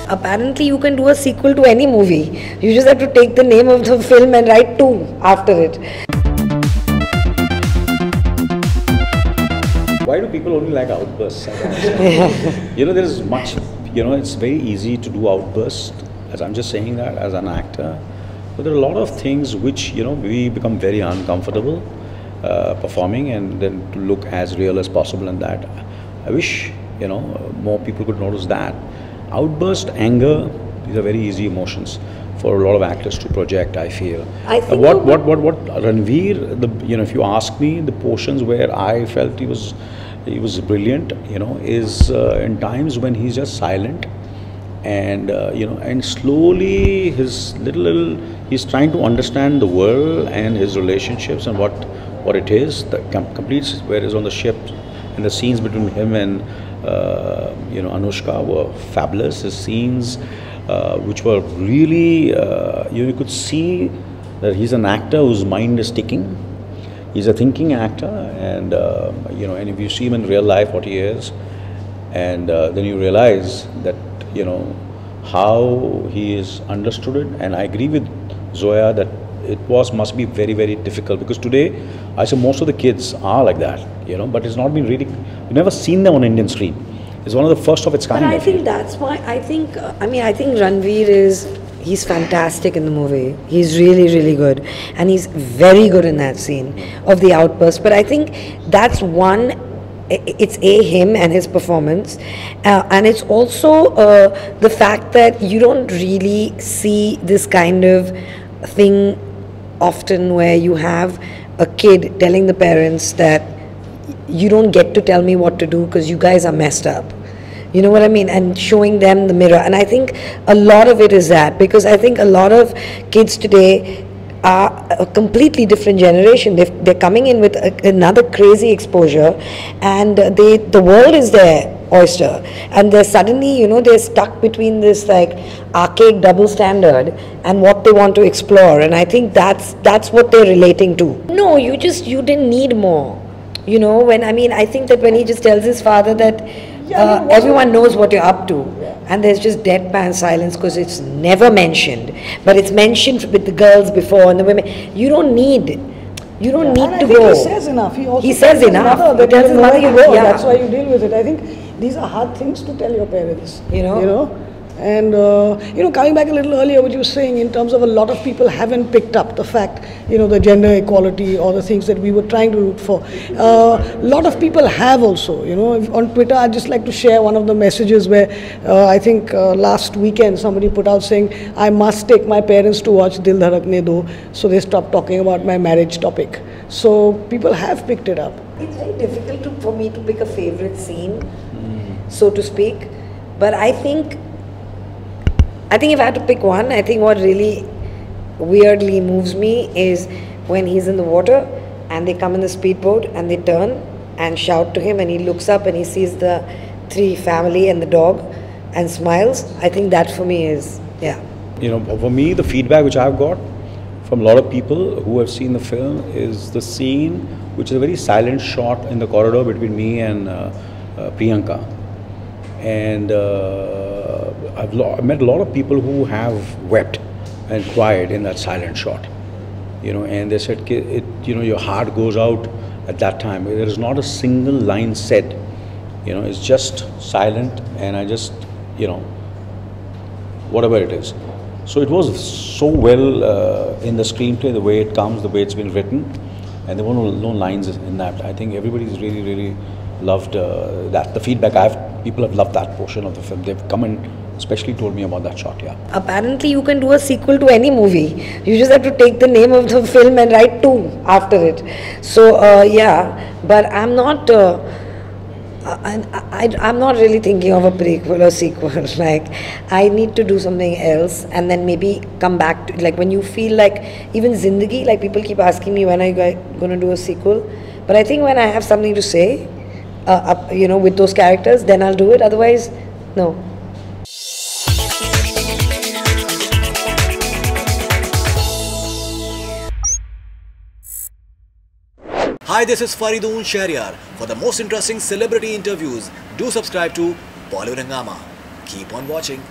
Apparently you can do a sequel to any movie. You just have to take the name of the film and write 2 after it. Why do people only like outbursts? You know, there is much, it's very easy to do outbursts, as I'm just saying that as an actor. But there are a lot of things which, we become very uncomfortable performing, and then to look as real as possible in that. I wish, more people could notice that. Outburst, anger, these are very easy emotions for a lot of actors to project, I feel. I think what Ranveer, if you ask me, the portions where I felt he was brilliant, is in times when he's just silent, and and slowly he's trying to understand the world and his relationships and what it is. The complete where he's on the ship, and the scenes between him and Anushka were fabulous. His scenes, which were really, you could see that he's an actor whose mind is ticking. He's a thinking actor, and and if you see him in real life, what he is, and then you realize that how he is understood it. And I agree with Zoya that it must be very, very difficult, because today I say most of the kids are like that, but it's not been really, you've never seen them on Indian screen. It's one of the first of its kind. But I think that's why I think Ranveer he's fantastic in the movie. He's really, really good, and he's very good in that scene of the outburst. But I think that's one. It's him and his performance, and it's also the fact that you don't really see this kind of thing often, where you have a kid telling the parents that you don't get to tell me what to do because you guys are messed up. You know what I mean? And showing them the mirror. And I think a lot of it is that, because I think a lot of kids today are a completely different generation. They're coming in with another crazy exposure, and the world is their oyster, and they're suddenly, they're stuck between this like archaic double standard and what they want to explore. And I think that's what they're relating to. No, you didn't need more. I think that when he just tells his father that everyone knows what you're up to, and there's just deadpan silence because it's never mentioned, but it's mentioned with the girls before and the women. You don't need to go. He says enough. He says enough. He tells his mother, that's why you deal with it. I think these are hard things to tell your parents. And coming back a little earlier, what you were saying in terms of a lot of people haven't picked up the fact, the gender equality or the things that we were trying to root for. A lot of people have also, on Twitter. I'd just like to share one of the messages where I think last weekend somebody put out saying, I must take my parents to watch Dil Dhadakne Do, so they stop talking about my marriage topic. So people have picked it up. It's very difficult for me to pick a favorite scene, so to speak, but I think if I had to pick one, I think what really weirdly moves me is when he's in the water and they come in the speedboat and they turn and shout to him, and he looks up and he sees the 3 family and the dog and smiles. I think that for me is, for me, the feedback which I've got from a lot of people who have seen the film is the scene, which is a very silent shot in the corridor between me and Priyanka. And I've met a lot of people who have wept and cried in that silent shot, and they said, your heart goes out at that time. There is not a single line said, it's just silent, and I just, whatever it is. So it was so well in the screenplay, the way it comes, the way it's been written, and there were no lines in that. I think everybody's really, really loved that. The feedback people have loved that portion of the film. They've come and especially told me about that shot. Apparently you can do a sequel to any movie. You just have to take the name of the film and write 2 after it. So but I'm not I'm not really thinking of a prequel or sequel. Like, I need to do something else and then maybe come back to, like, when you feel like, even Zindagi, like, people keep asking me when are you going to do a sequel, but I think when I have something to say with those characters, then I'll do it. Otherwise, no. Hi, this is Faridun Shahryar. For the most interesting celebrity interviews, do subscribe to Bollywood Hungama. Keep on watching.